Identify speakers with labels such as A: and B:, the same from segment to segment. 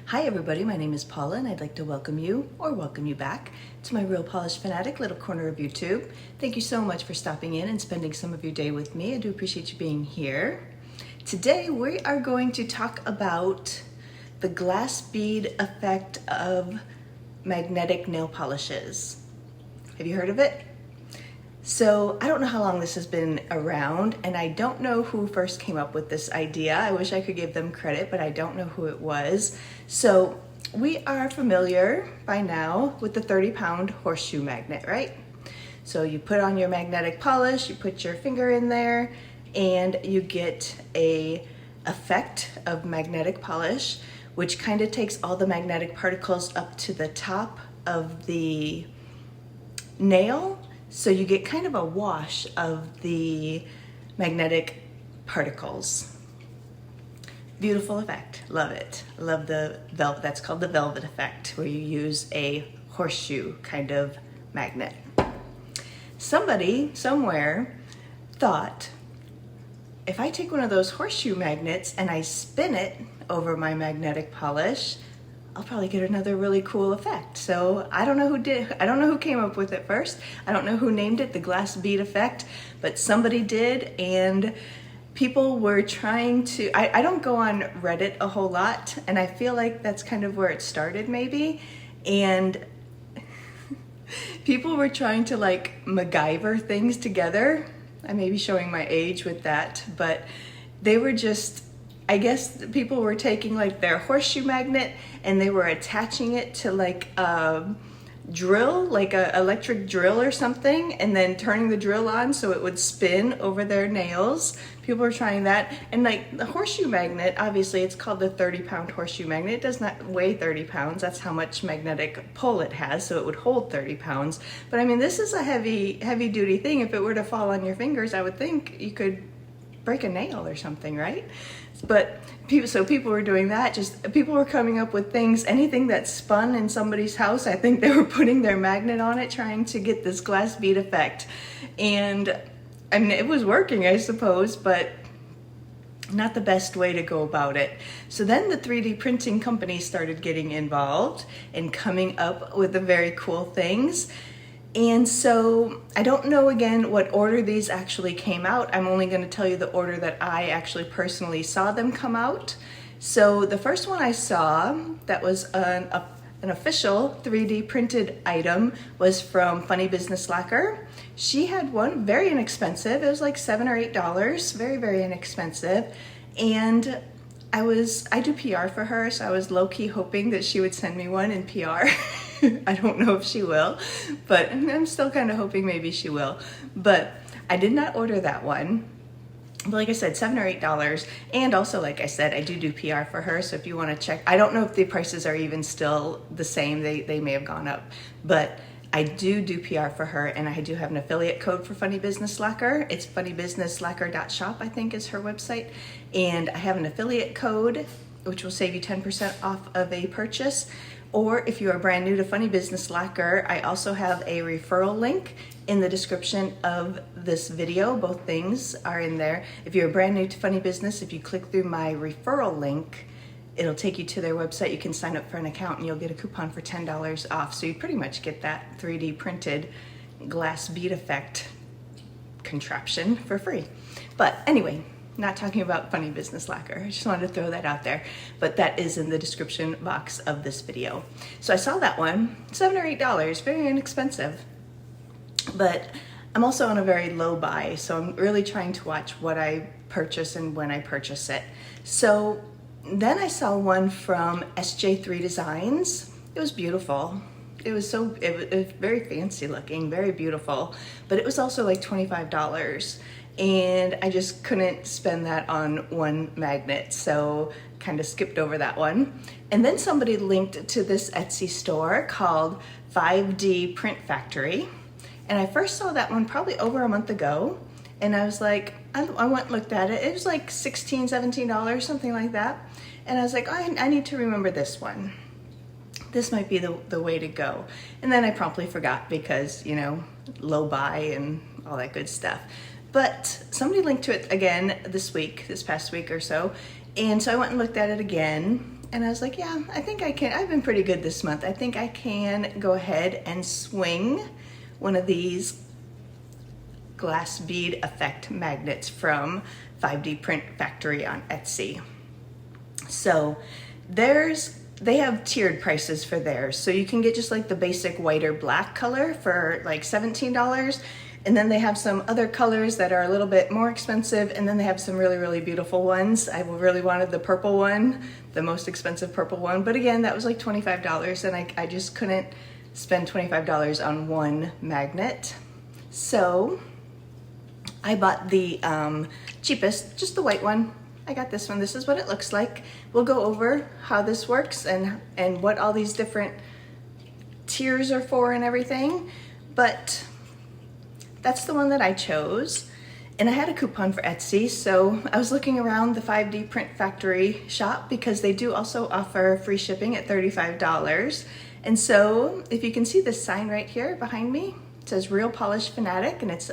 A: Hi everybody, my name is Paula and I'd like to welcome you back to my Real Polish Fanatic little corner of YouTube. Thank you so much for stopping in and spending some of your day with me. I do appreciate you being here. Today we are going to talk about the glass bead effect of magnetic nail polishes. Have you heard of it? So I don't know how long this has been around, and I don't know who first came up with this idea. I wish I could give them credit, but I don't know who it was. So we are familiar by now with the 30-pound horseshoe magnet, right? So you put on your magnetic polish, you put your finger in there, and you get a effect of magnetic polish, which kind of takes all the magnetic particles up to the top of the nail. So you get kind of a wash of the magnetic particles. Beautiful effect, love it. Love the velvet, that's called the velvet effect, where you use a horseshoe kind of magnet. Somebody somewhere thought, if I take one of those horseshoe magnets and I spin it over my magnetic polish, I'll probably get another really cool effect. So I don't know who came up with it first. I don't know who named it the glass bead effect, but somebody did, and people were trying to, I don't go on Reddit a whole lot, and I feel like that's kind of where it started maybe, and people were trying to like MacGyver things together. I may be showing my age with that, but they were just, I guess people were taking like their horseshoe magnet and they were attaching it to like a drill, like a electric drill or something, and then turning the drill on so it would spin over their nails. People were trying that. And like the horseshoe magnet, obviously it's called the 30-pound horseshoe magnet. It does not weigh 30 pounds. That's how much magnetic pull it has. So it would hold 30 pounds. But I mean, this is a heavy duty thing. If it were to fall on your fingers, I would think you could break a nail or something, right? But people were doing that. Just people were coming up with things, anything that spun in somebody's house. I think they were putting their magnet on it, trying to get this glass bead effect. And I mean, it was working, I suppose, but not the best way to go about it. So then the 3D printing companies started getting involved and coming up with the very cool things. And so I don't know again what order these actually came out. I'm only going to tell you the order that I actually personally saw them come out. So the first one I saw that was an official 3D printed item was from Funny Business Lacquer. She had one very inexpensive. It was like $7 or $8, very, very inexpensive. And I do PR for her, so I was low-key hoping that she would send me one in PR. I don't know if she will, but I'm still kind of hoping maybe she will. But I did not order that one. But like I said, $7 or $8. And also, like I said, I do PR for her. So if you want to check, I don't know if the prices are even still the same. They may have gone up. But I do PR for her, and I do have an affiliate code for Funny Business Lacquer. It's funnybusinesslacquer.shop, I think is her website. And I have an affiliate code, which will save you 10% off of a purchase. Or if you are brand new to Funny Business Lacquer, I also have a referral link in the description of this video. Both things are in there. If you're brand new to Funny Business, if you click through my referral link, it'll take you to their website. You can sign up for an account and you'll get a coupon for $10 off. So you pretty much get that 3D printed glass bead effect contraption for free. But anyway, not talking about Funny Business Lacquer. I just wanted to throw that out there, but that is in the description box of this video. So I saw that one, $7 or $8, very inexpensive, but I'm also on a very low buy, so I'm really trying to watch what I purchase and when I purchase it. So then I saw one from SJ3 Designs. It was beautiful. It was very fancy looking, very beautiful, but it was also like $25. And I just couldn't spend that on one magnet, so kind of skipped over that one. And then somebody linked to this Etsy store called 5D Print Factory. And I first saw that one probably over a month ago. And I was like, I went and looked at it. It was like $16, $17, something like that. And I was like, oh, I need to remember this one. This might be the way to go. And then I promptly forgot because, you know, low buy and all that good stuff. But somebody linked to it again this past week or so. And so I went and looked at it again. And I was like, yeah, I think I can. I've been pretty good this month. I think I can go ahead and swing one of these glass bead effect magnets from 5D Print Factory on Etsy. So they have tiered prices for theirs. So you can get just like the basic white or black color for like $17. And then they have some other colors that are a little bit more expensive. And then they have some really, really beautiful ones. I really wanted the purple one, the most expensive purple one. But again, that was like $25 and I just couldn't spend $25 on one magnet. So I bought the cheapest, just the white one. I got this one. This is what it looks like. We'll go over how this works and what all these different tiers are for and everything. But that's the one that I chose. And I had a coupon for Etsy, so I was looking around the 5D Print Factory shop because they do also offer free shipping at $35. And so if you can see this sign right here behind me, it says Real Polish Fanatic, and it's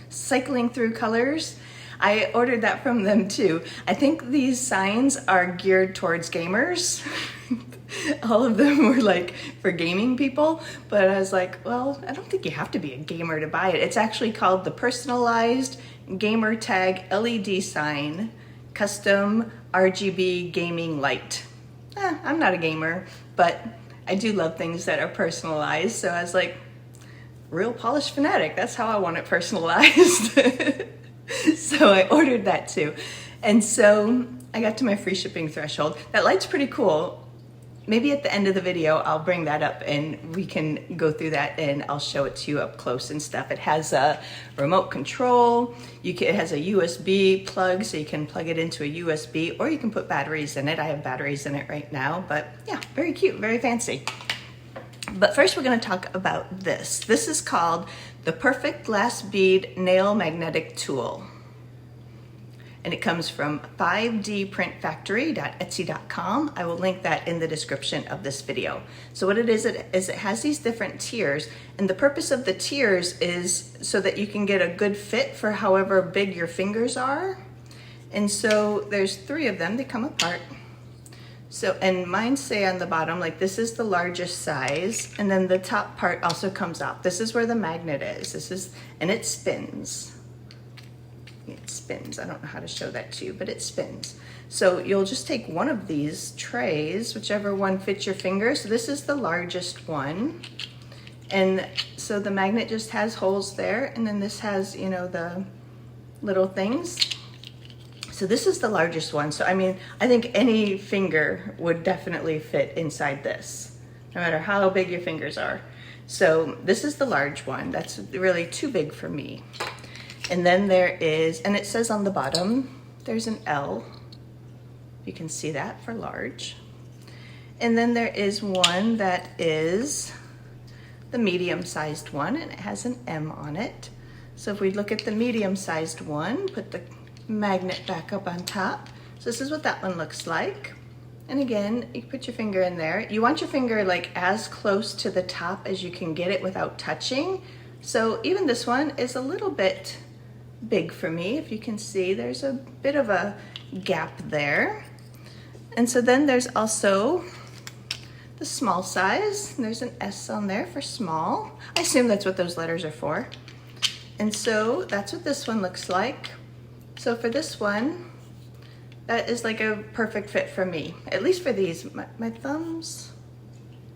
A: cycling through colors. I ordered that from them too. I think these signs are geared towards gamers. All of them were like for gaming people, but I was like, well, I don't think you have to be a gamer to buy it. It's actually called the Personalized Gamer Tag LED Sign Custom RGB Gaming Light. I'm not a gamer, but I do love things that are personalized, so I was like, Real Polish Fanatic, that's how I want it personalized. So I ordered that too. And so I got to my free shipping threshold. That light's pretty cool. Maybe at the end of the video, I'll bring that up and we can go through that and I'll show it to you up close and stuff. It has a remote control. It has a USB plug, so you can plug it into a USB or you can put batteries in it. I have batteries in it right now, but yeah, very cute, very fancy. But first we're gonna talk about this. This is called the Perfect Glass Bead Nail Magnetic Tool. And it comes from 5dprintfactory.etsy.com. I will link that in the description of this video. So what it is it has these different tiers, and the purpose of the tiers is so that you can get a good fit for however big your fingers are. And so there's 3 of them, they come apart. So, and mine say on the bottom, like this is the largest size, and then the top part also comes off. This is where the magnet is. And it spins. It spins. I don't know how to show that to you, but it spins. So you'll just take one of these trays, whichever one fits your finger. So this is the largest one. And so the magnet just has holes there, and then this has, you know, the little things. So this is the largest one. So I mean, I think any finger would definitely fit inside this, no matter how big your fingers are. So this is the large one. That's really too big for me. And then there is, and it says on the bottom, there's an L. You can see that for large. And then there is one that is the medium-sized one, and it has an M on it. So if we look at the medium-sized one, put the magnet back up on top. So this is what that one looks like. And again, you put your finger in there. You want your finger like as close to the top as you can get it without touching. So even this one is a little bit big for me. If you can see, there's a bit of a gap there. And so then there's also the small size. There's an S on there for small. I assume that's what those letters are for. And so that's what this one looks like. So for this one, that is like a perfect fit for me, at least for these. My thumbs,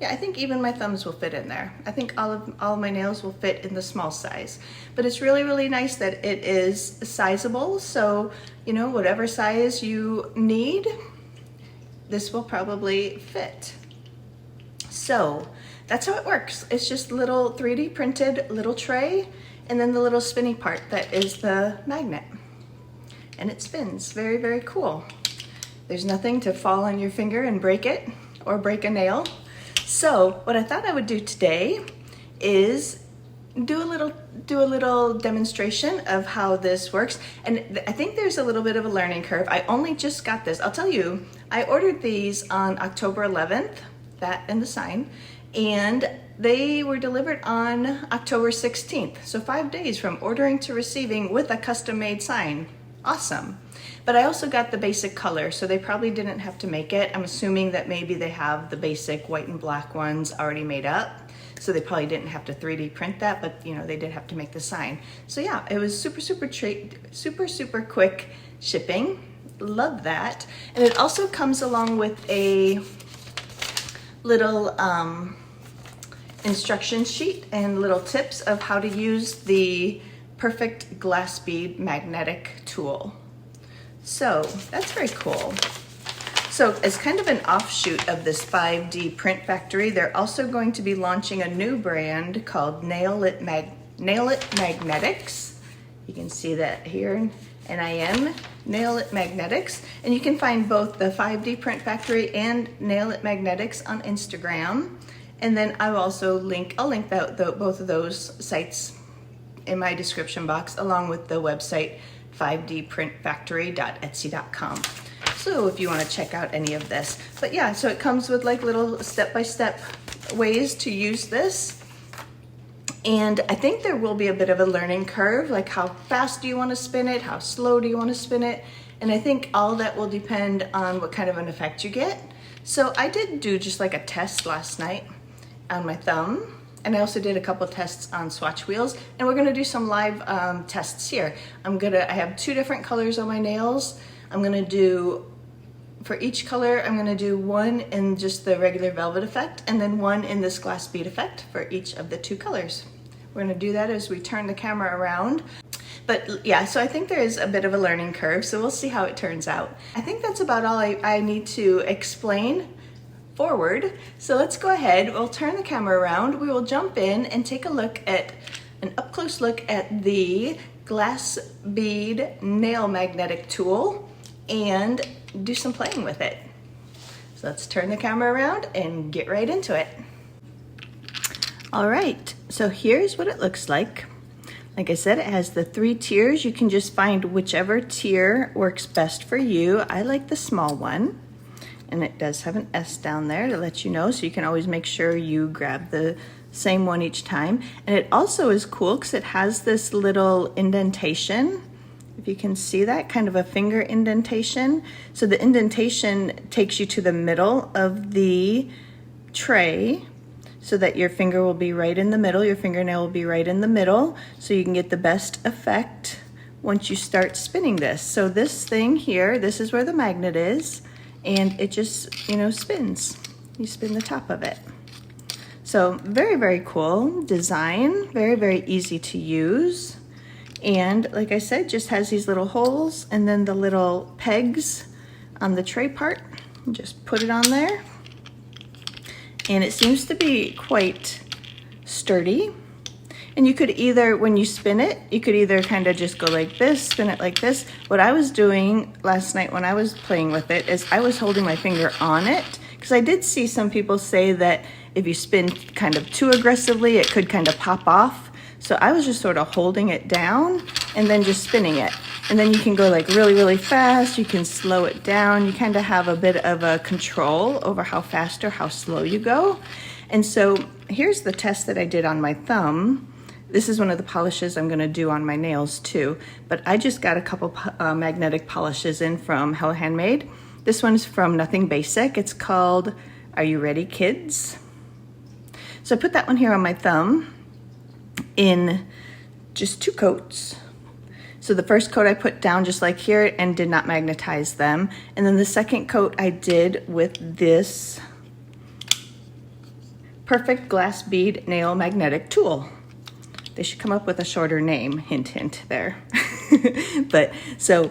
A: yeah, I think even my thumbs will fit in there. I think all of my nails will fit in the small size. But it's really, really nice that it is sizable. So, you know, whatever size you need, this will probably fit. So that's how it works. It's just little 3D printed little tray, and then the little spinny part that is the magnet. And it spins. Very, very cool. There's nothing to fall on your finger and break it or break a nail. So what I thought I would do today is do a little demonstration of how this works. And I think there's a little bit of a learning curve. I only just got this. I'll tell you, I ordered these on October 11th, that and the sign, and they were delivered on October 16th. So 5 days from ordering to receiving with a custom made sign. awesome. But I also got the basic color, so they probably didn't have to make it. I'm assuming that maybe they have the basic white and black ones already made up, so they probably didn't have to 3D print that, but you know, they did have to make the sign. So yeah, it was super quick shipping. Love that. And it also comes along with a little instruction sheet and little tips of how to use the perfect glass bead magnetic tool. So that's very cool. So as kind of an offshoot of this 5D print factory, they're also going to be launching a new brand called Nail It Magnetics. You can see that here, NIM, Nail It Magnetics. And you can find both the 5D print factory and Nail It Magnetics on Instagram. And then I'll also link both of those sites in my description box, along with the website 5dprintfactory.etsy.com. So if you want to check out any of this. But yeah, so it comes with like little step-by-step ways to use this. And I think there will be a bit of a learning curve, like how fast do you want to spin it? How slow do you want to spin it? And I think all that will depend on what kind of an effect you get. So I did do just like a test last night on my thumb. And I also did a couple tests on Swatch wheels, and we're gonna do some live tests here. I have 2 different colors on my nails. I'm gonna do, for each color, I'm gonna do one in just the regular velvet effect, and then one in this glass bead effect for each of the 2 colors. We're gonna do that as we turn the camera around. But yeah, so I think there is a bit of a learning curve, so we'll see how it turns out. I think that's about all I need to explain forward. So let's go ahead, we'll turn the camera around, we will jump in and take a look at an up-close look at the glass bead nail magnetic tool and do some playing with it. So let's turn the camera around and get right into it. All right, so here's what it looks like. Like I said, it has the 3 tiers. You can just find whichever tier works best for you. I like the small one. And it does have an S down there to let you know, so you can always make sure you grab the same one each time. And it also is cool because it has this little indentation. If you can see that, kind of a finger indentation. So the indentation takes you to the middle of the tray so that your finger will be right in the middle, your fingernail will be right in the middle, so you can get the best effect once you start spinning this. So this thing here, this is where the magnet is. And it just, you know, spins. You spin the top of it. So very cool design, very easy to use. And like I said, just has these little holes and then the little pegs on the tray part. Just put it on there. And it seems to be quite sturdy. And you could either, when you spin it, you could either kind of just go like this, spin it like this. What I was doing last night when I was playing with it is I was holding my finger on it, because I did see some people say that if you spin kind of too aggressively, it could kind of pop off. So I was just sort of holding it down and then just spinning it. And then you can go like really fast, you can slow it down. You kind of have a bit of a control over how fast or how slow you go. And so here's the test that I did on my thumb. This is one of the polishes I'm gonna do on my nails too, but I just got a couple magnetic polishes in from Hello Handmade. This one's from Nothing Basic. It's called Are You Ready, Kids? So I put that one here on my thumb in just 2 coats. So the first coat I put down just like here and did not magnetize them. And then the second coat I did with this Perfect Glass Bead Nail Magnetic Tool. They should come up with a shorter name, hint there. But so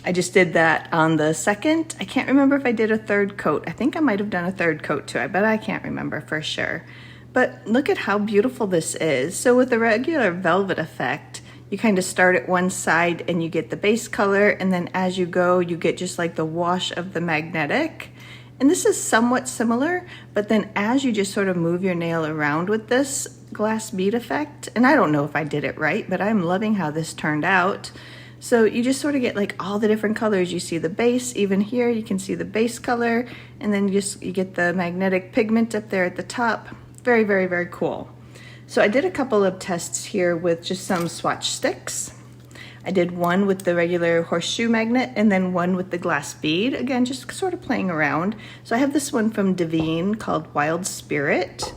A: I just did that on the second. I can't remember if I did a 3rd coat. I think I might have done a 3rd coat too, but I can't remember for sure. But look at how beautiful this is. So with the regular velvet effect, you kind of start at one side and you get the base color, and then as you go, you get just like the wash of the magnetic. And this is somewhat similar, but then as you just sort of move your nail around with this glass bead effect, and I don't know if I did it right, but I'm loving how this turned out. So you just sort of get like all the different colors. You see the base, even here you can see the base color, and then you get the magnetic pigment up there at the top. Very cool. So I did a couple of tests here with just some Swatch sticks. I did one with the regular horseshoe magnet and then one with the glass bead. Again, just sort of playing around. So I have this one from Daveen called Wild Spirit.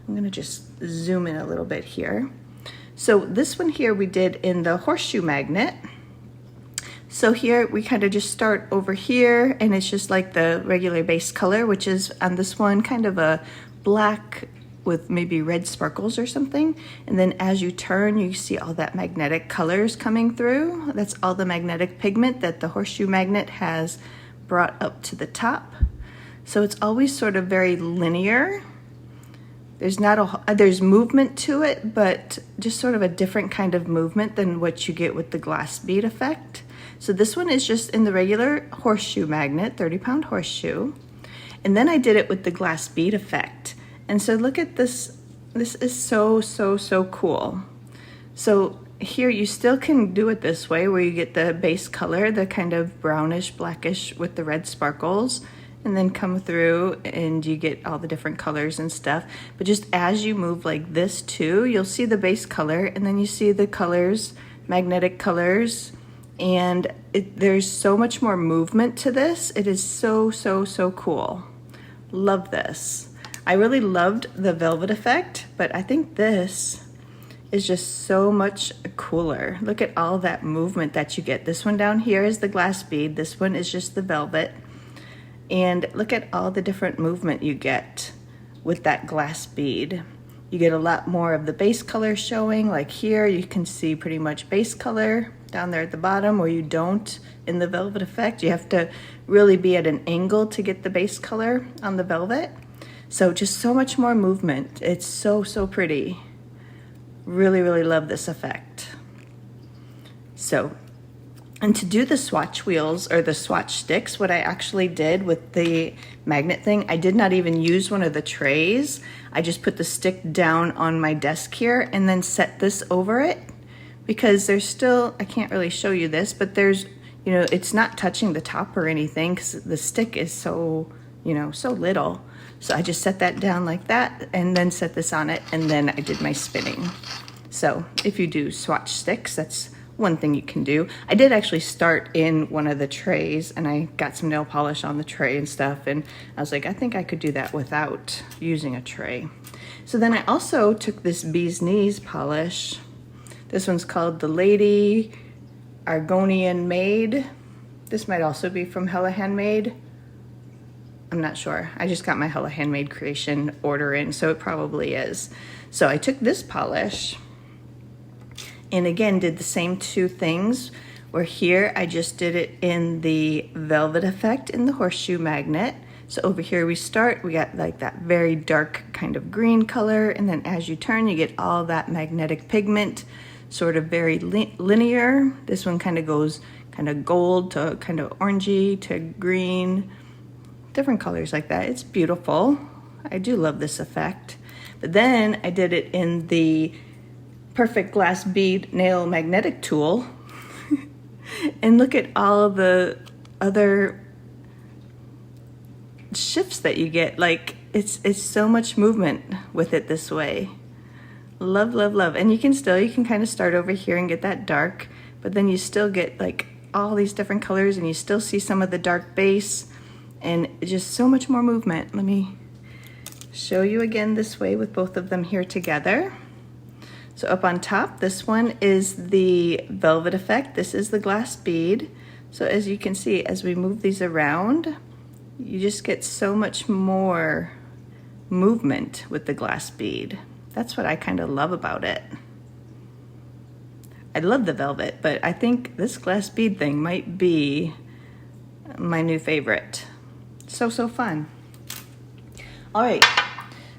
A: I'm gonna just zoom in a little bit here. So this one here we did in the horseshoe magnet. So here we kind of just start over here and it's just like the regular base color, which is on this one kind of a black with maybe red sparkles or something. And then as you turn, you see all that magnetic colors coming through. That's all the magnetic pigment that the horseshoe magnet has brought up to the top. So it's always sort of very linear. There's movement to it, but just sort of a different kind of movement than what you get with the glass bead effect. So this one is just in the regular horseshoe magnet, 30-pound horseshoe. And then I did it with the glass bead effect. And so look at this. This is so, so, so cool. So here you still can do it this way where you get the base color, the kind of brownish, blackish with the red sparkles, and then come through and you get all the different colors and stuff. But just as you move like this too, you'll see the base color and then you see the colors, magnetic colors, and there's so much more movement to this. It is so, so, so cool. Love this. I really loved the velvet effect, but I think this is just so much cooler. Look at all that movement that you get. This one down here is the glass bead. This one is just the velvet. And look at all the different movement you get with that glass bead. You get a lot more of the base color showing, like here you can see pretty much base color down there at the bottom where you don't in the velvet effect. You have to really be at an angle to get the base color on the velvet. So just so much more movement. It's so, so pretty. Really, really love this effect. So, and to do the swatch wheels or the swatch sticks, what I actually did with the magnet thing, I did not even use one of the trays. I just put the stick down on my desk here and then set this over it because there's still, I can't really show you this, but there's, you know, it's not touching the top or anything because the stick is so, you know, so little. So I just set that down like that and then set this on it and then I did my spinning. So if you do swatch sticks, that's one thing you can do. I did actually start in one of the trays and I got some nail polish on the tray and stuff and I was like, I think I could do that without using a tray. So then I also took this Bee's Knees polish. This one's called the Lady Argonian Maid. This might also be from Hella Handmade. I'm not sure. I just got my Hella Handmade creation order in, so it probably is. So I took this polish and again did the same two things where here I just did it in the velvet effect in the horseshoe magnet. So over here we start, we got like that very dark kind of green color, and then as you turn you get all that magnetic pigment, sort of very linear. This one kind of goes kind of gold to kind of orangey to green, different colors like that. It's beautiful. I do love this effect. But then I did it in the Perfect Glass Bead Nail Magnetic Tool. And look at all the other shifts that you get. Like it's so much movement with it this way. Love, love, love. And you can kind of start over here and get that dark, but then you still get like all these different colors and you still see some of the dark base and just so much more movement. Let me show you again this way with both of them here together. So up on top, this one is the velvet effect. This is the glass bead. So as you can see, as we move these around, you just get so much more movement with the glass bead. That's what I kind of love about it. I love the velvet, but I think this glass bead thing might be my new favorite. So, so fun. All right,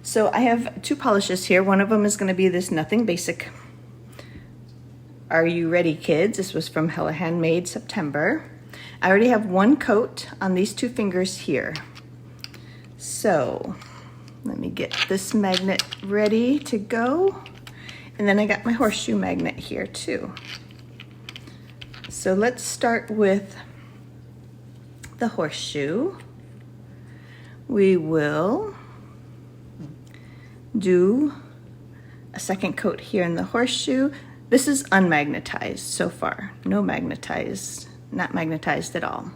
A: so I have two polishes here. One of them is gonna be this Nothing Basic. Are You Ready, Kids? This was from Hella Handmade, September. I already have one coat on these two fingers here. So let me get this magnet ready to go. And then I got my horseshoe magnet here too. So let's start with the horseshoe. We will do a second coat here in the horseshoe. This is unmagnetized so far, no magnetized, not magnetized at all.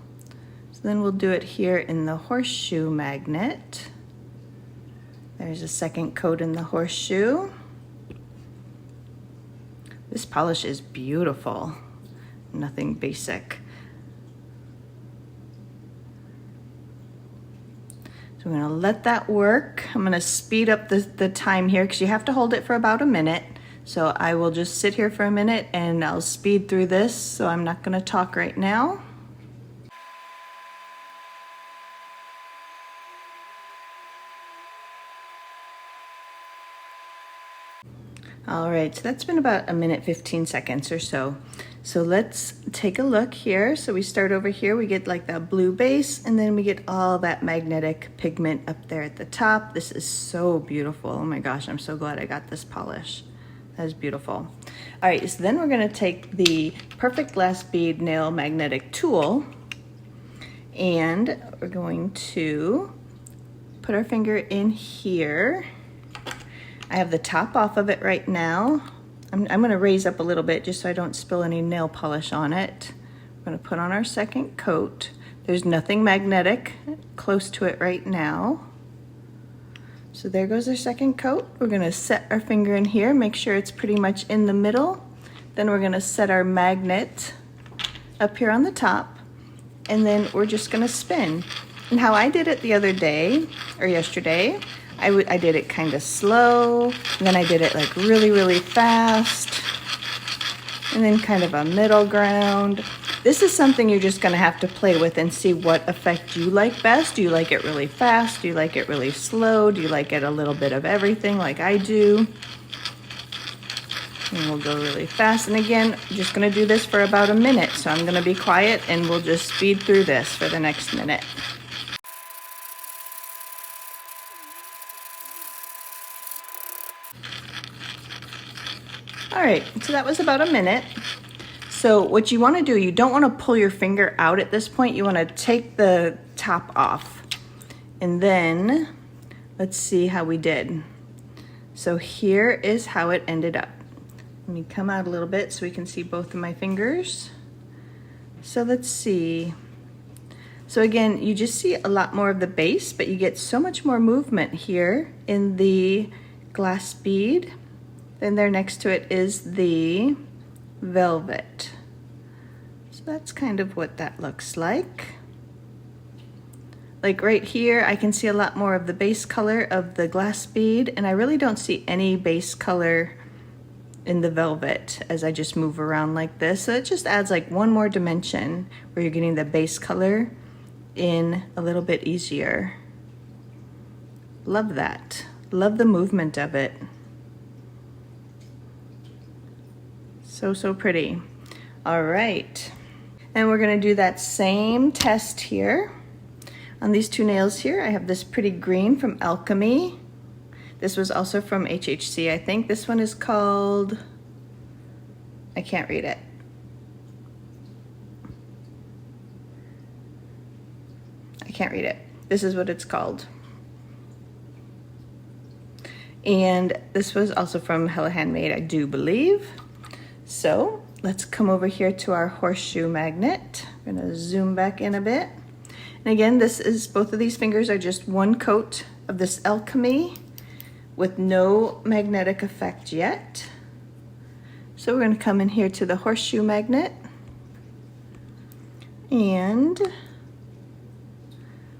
A: So then we'll do it here in the horseshoe magnet. There's a second coat in the horseshoe. This polish is beautiful, nothing basic. So we're gonna let that work. I'm gonna speed up the time here because you have to hold it for about a minute. So I will just sit here for a minute and I'll speed through this, so I'm not gonna talk right now. All right, so that's been about a minute, 15 seconds or so. So let's take a look here. So we start over here, we get like that blue base, and then we get all that magnetic pigment up there at the top. This is so beautiful. Oh my gosh, I'm so glad I got this polish. That is beautiful. All right, so then we're gonna take the Perfect Glass Bead Nail Magnetic Tool, and we're going to put our finger in here. I have the top off of it right now. I'm gonna raise up a little bit just so I don't spill any nail polish on it. We're gonna put on our second coat. There's nothing magnetic close to it right now. So there goes our second coat. We're gonna set our finger in here, make sure it's pretty much in the middle. Then we're gonna set our magnet up here on the top, and then we're just gonna spin. And how I did it the other day, or yesterday, I did it kind of slow, and then I did it like really, really fast, and then kind of a middle ground. This is something you're just gonna have to play with and see what effect you like best. Do you like it really fast? Do you like it really slow? Do you like it a little bit of everything like I do? And we'll go really fast. And again, I'm just gonna do this for about a minute. So I'm gonna be quiet and we'll just speed through this for the next minute. All right, so that was about a minute. So what you wanna do, you don't wanna pull your finger out at this point. You wanna take the top off. And then, let's see how we did. So here is how it ended up. Let me come out a little bit so we can see both of my fingers. So let's see. So again, you just see a lot more of the base, but you get so much more movement here in the glass bead. Then there next to it is the velvet. So that's kind of what that looks like. Like right here, I can see a lot more of the base color of the glass bead, and I really don't see any base color in the velvet as I just move around like this. So it just adds like one more dimension where you're getting the base color in a little bit easier. Love that. Love the movement of it. So, so pretty. All right. And we're gonna do that same test here. On these two nails here, I have this pretty green from Alchemy. This was also from HHC, I think. This one is called, I can't read it. I can't read it. This is what it's called. And this was also from Hella Handmade, I do believe. So let's come over here to our horseshoe magnet. I'm gonna zoom back in a bit. And again, this is, both of these fingers are just one coat of this Alchemy with no magnetic effect yet. So we're gonna come in here to the horseshoe magnet and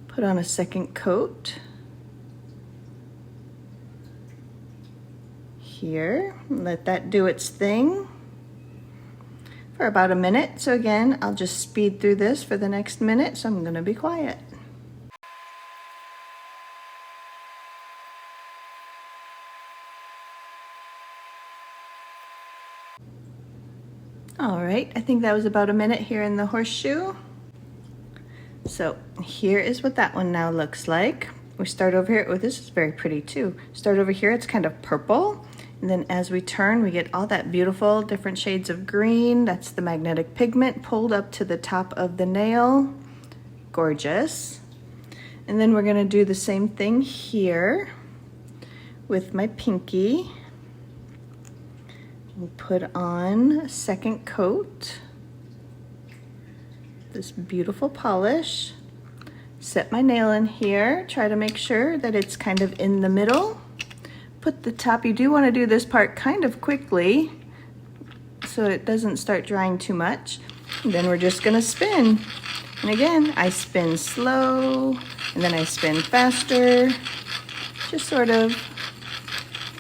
A: put on a second coat here. Let that do its thing for about a minute. So again, I'll just speed through this for the next minute, so I'm gonna be quiet. All right, I think that was about a minute here in the horseshoe. So here is what that one now looks like. We start over here, oh, this is very pretty too. Start over here, it's kind of purple. And then as we turn, we get all that beautiful different shades of green. That's the magnetic pigment pulled up to the top of the nail. Gorgeous. And then we're gonna do the same thing here with my pinky. Put on a second coat, this beautiful polish. Set my nail in here, try to make sure that it's kind of in the middle. Put the top, you do want to do this part kind of quickly so it doesn't start drying too much. And then we're just gonna spin. And again, I spin slow, and then I spin faster. Just sort of,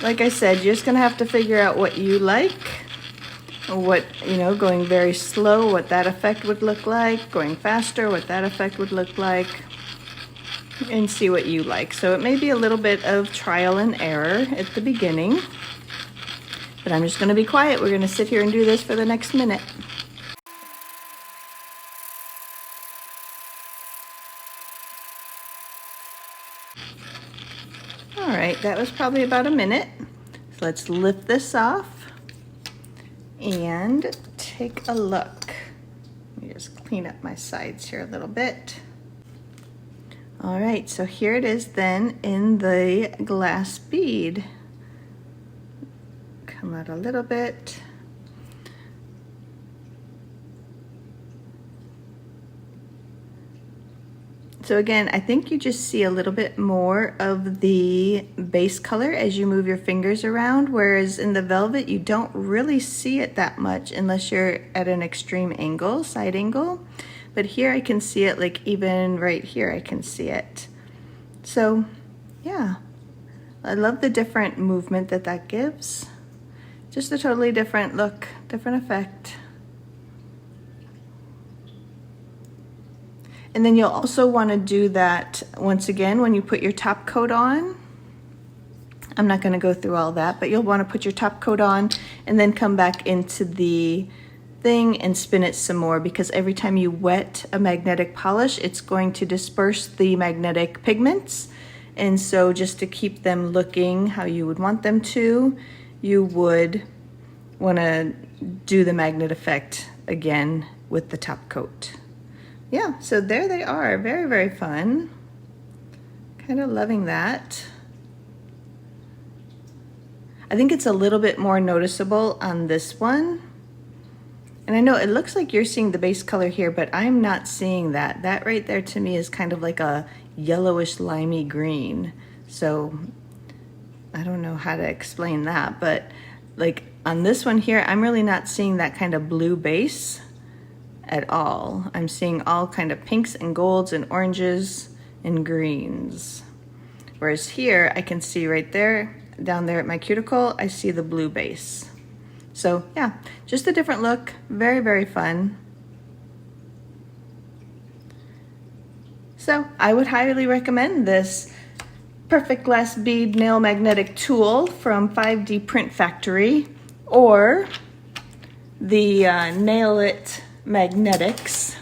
A: like I said, you're just gonna have to figure out what you like. What, you know, going very slow, what that effect would look like, going faster, what that effect would look like, and see what you like. So it may be a little bit of trial and error at the beginning, but I'm just gonna be quiet. We're gonna sit here and do this for the next minute. All right, that was probably about a minute. So let's lift this off and take a look. Let me just clean up my sides here a little bit. All right, so here it is then in the glass bead. Come out a little bit. So again, I think you just see a little bit more of the base color as you move your fingers around, whereas in the velvet, you don't really see it that much unless you're at an extreme angle, side angle. But here I can see it, like even right here, I can see it. So yeah, I love the different movement that that gives. Just a totally different look, different effect. And then you'll also want to do that once again when you put your top coat on. I'm not going to go through all that, but you'll want to put your top coat on and then come back into the thing and spin it some more, because every time you wet a magnetic polish, it's going to disperse the magnetic pigments. And so just to keep them looking how you would want them to, you would want to do the magnet effect again with the top coat. Yeah, so there they are, very, very fun. Kind of loving that. I think it's a little bit more noticeable on this one. And I know it looks like you're seeing the base color here, but I'm not seeing that. That right there to me is kind of like a yellowish limey green. So I don't know how to explain that, but like on this one here, I'm really not seeing that kind of blue base at all. I'm seeing all kind of pinks and golds and oranges and greens. Whereas here, I can see right there, down there at my cuticle, I see the blue base. So yeah, just a different look, very, very fun. So I would highly recommend this Perfect Glass Bead Nail Magnetic Tool from 5D Print Factory, or the Nail It Magnetics.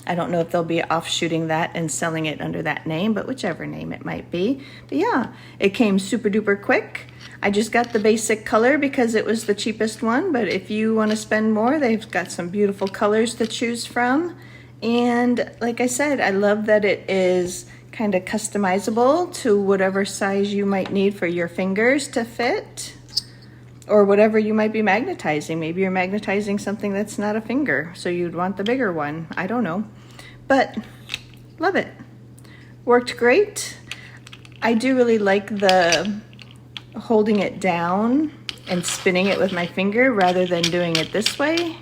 A: I don't know if they'll be offshooting that and selling it under that name, but whichever name it might be. But yeah, it came super duper quick. I just got the basic color because it was the cheapest one, but if you want to spend more, they've got some beautiful colors to choose from. And like I said, I love that it is kind of customizable to whatever size you might need for your fingers to fit, or whatever you might be magnetizing. Maybe you're magnetizing something that's not a finger, so you'd want the bigger one. I don't know, but love it. Worked great. I do really like the holding it down and spinning it with my finger rather than doing it this way.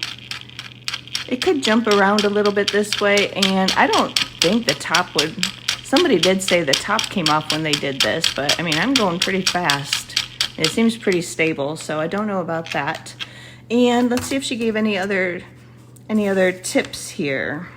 A: It could jump around a little bit this way, and I don't think the top would. Somebody did say the top came off when they did this, but I mean, I'm going pretty fast. It seems pretty stable, so I don't know about that. And let's see if she gave any other tips here.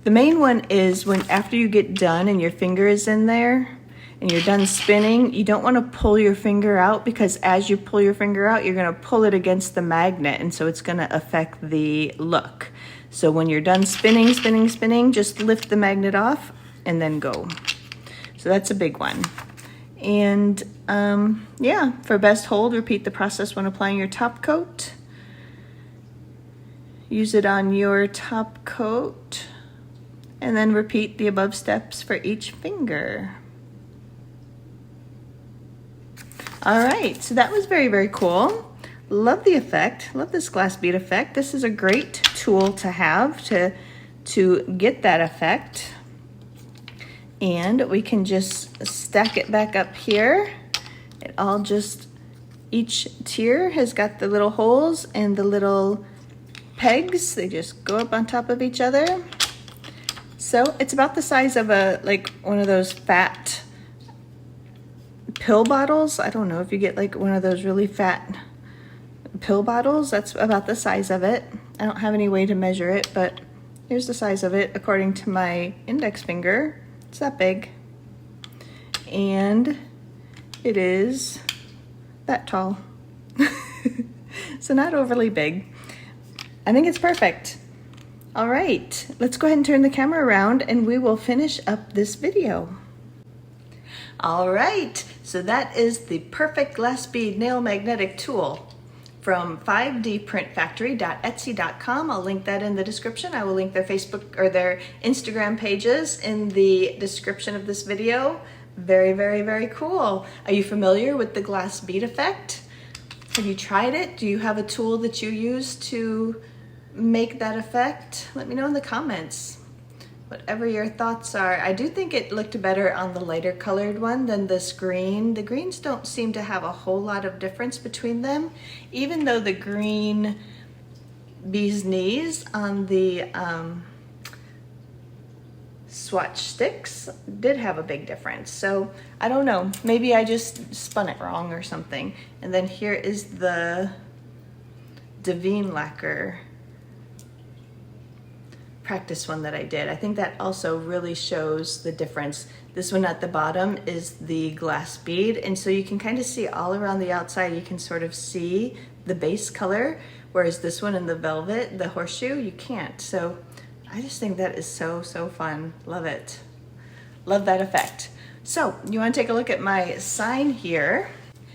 A: The main one is when after you get done and your finger is in there and you're done spinning, you don't want to pull your finger out, because as you pull your finger out, you're going to pull it against the magnet, and so it's going to affect the look. So when you're done spinning, spinning, spinning, just lift the magnet off and then go. So that's a big one. And yeah, for best hold, repeat the process when applying your top coat. Use it on your top coat, and then repeat the above steps for each finger. All right, so that was very, very cool. Love the effect, love this glass bead effect. This is a great tool to have to get that effect. And we can just stack it back up here. It all just, each tier has got the little holes and the little pegs. They just go up on top of each other. So it's about the size of like one of those fat pill bottles. I don't know if you get like one of those really fat pill bottles. That's about the size of it. I don't have any way to measure it, but here's the size of it according to my index finger. It's that big. And it is that tall. So not overly big. I think it's perfect. All right, let's go ahead and turn the camera around and we will finish up this video. All right, so that is the perfect glass bead nail magnetic tool from 5dprintfactory.etsy.com. I'll link that in the description. I will link their Facebook or their Instagram pages in the description of this video. Very, very, very cool. Are you familiar with the glass bead effect? Have you tried it? Do you have a tool that you use to make that effect? Let me know in the comments. Whatever your thoughts are. I do think it looked better on the lighter colored one than this green. The greens don't seem to have a whole lot of difference between them, even though the green bee's knees on the Swatch sticks did have a big difference. So I don't know, maybe I just spun it wrong or something. And then here is the Daveen Lacquer practice one that I did. I think that also really shows the difference. This one at the bottom is the glass bead, and so you can kind of see all around the outside, you can sort of see the base color, whereas this one in the velvet, the horseshoe, you can't. So I just think that is so, so fun. Love it. Love that effect. So you want to take a look at my sign here.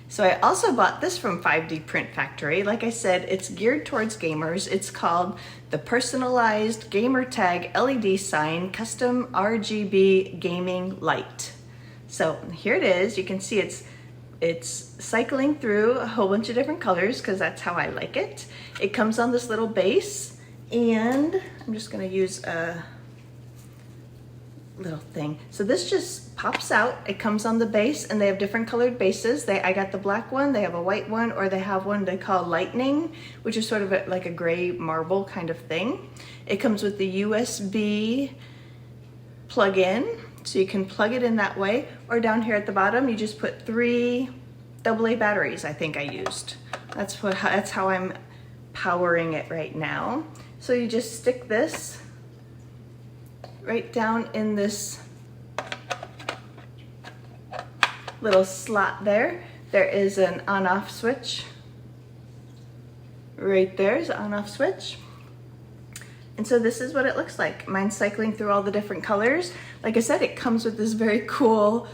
A: So I also bought this from 5D Print Factory. Like I said, it's geared towards gamers. It's called the Personalized Gamer Tag LED Sign Custom RGB Gaming Light. So here it is. You can see it's cycling through a whole bunch of different colors because that's how I like it. It comes on this little base, and I'm just gonna use a little thing. So this just pops out. It comes on the base, and they have different colored bases. I got the black one, they have a white one, or they have one they call Lightning, which is sort of like a gray marble kind of thing. It comes with the USB plug-in, so you can plug it in that way, or down here at the bottom, you just put 3 AA batteries, I think I used. That's how I'm powering it right now. So you just stick this right down in this little slot there. There is an on-off switch. Right there's an on-off switch. And so this is what it looks like. Mine's cycling through all the different colors. Like I said, it comes with this very cool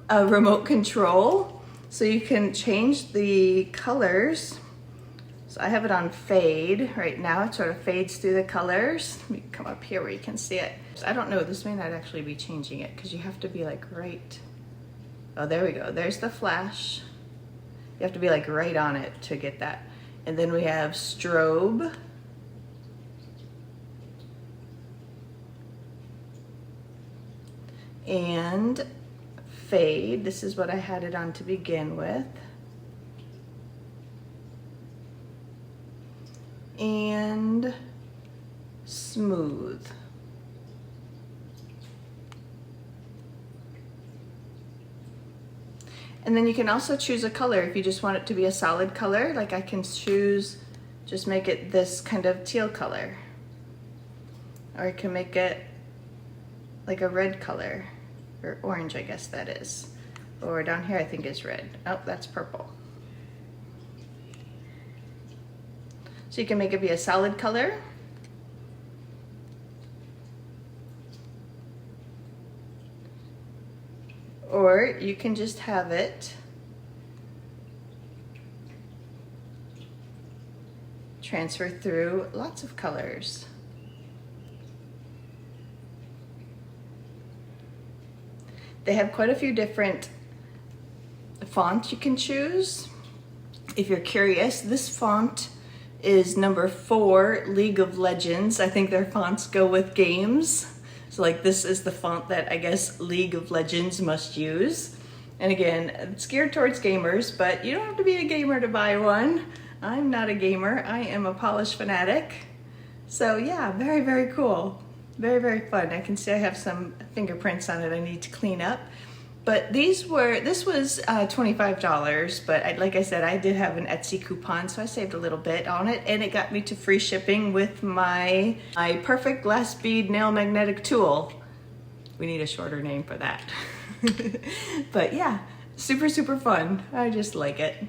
A: remote control. So you can change the colors. So I have it on fade right now. It sort of fades through the colors. Let me come up here where you can see it. So I don't know, this may not actually be changing it because you have to be like right. Oh, there we go. There's the flash. You have to be like right on it to get that. And then we have strobe. And fade. This is what I had it on to begin with. And smooth. And then you can also choose a color if you just want it to be a solid color. Like I can choose, just make it this kind of teal color. Or I can make it like a red color, or orange, I guess that is. Or down here I think is red. Oh, that's purple. So you can make it be a solid color. Or you can just have it transfer through lots of colors. They have quite a few different font you can choose. If you're curious, this font is number 4, League of Legends. I think their fonts go with games. So like this is the font that I guess League of Legends must use. And again, it's geared towards gamers, but you don't have to be a gamer to buy one. I'm not a gamer, I am a polish fanatic. So yeah, very, very cool. Very, very fun. I can see I have some fingerprints on it I need to clean up. But this was $25, but like I said, I did have an Etsy coupon, so I saved a little bit on it, and it got me to free shipping with my perfect glass bead nail magnetic tool. We need a shorter name for that. But yeah, super, super fun. I just like it.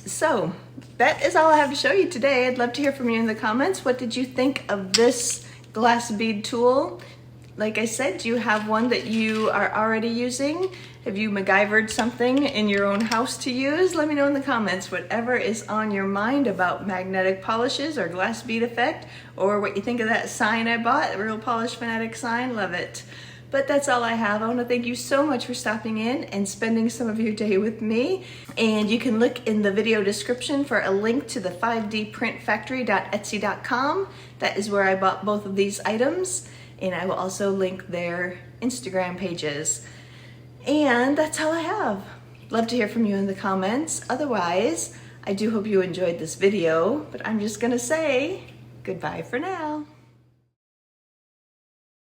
A: So that is all I have to show you today. I'd love to hear from you in the comments. What did you think of this glass bead tool? Like I said, do you have one that you are already using? Have you MacGyvered something in your own house to use? Let me know in the comments whatever is on your mind about magnetic polishes or glass bead effect, or what you think of that sign I bought, the Real Polish Fanatic sign. Love it. But that's all I have. I want to thank you so much for stopping in and spending some of your day with me. And you can look in the video description for a link to the 5dprintfactory.etsy.com. That is where I bought both of these items. And I will also link their Instagram pages. And that's all I have. Love to hear from you in the comments. Otherwise, I do hope you enjoyed this video, but I'm just gonna say goodbye for now.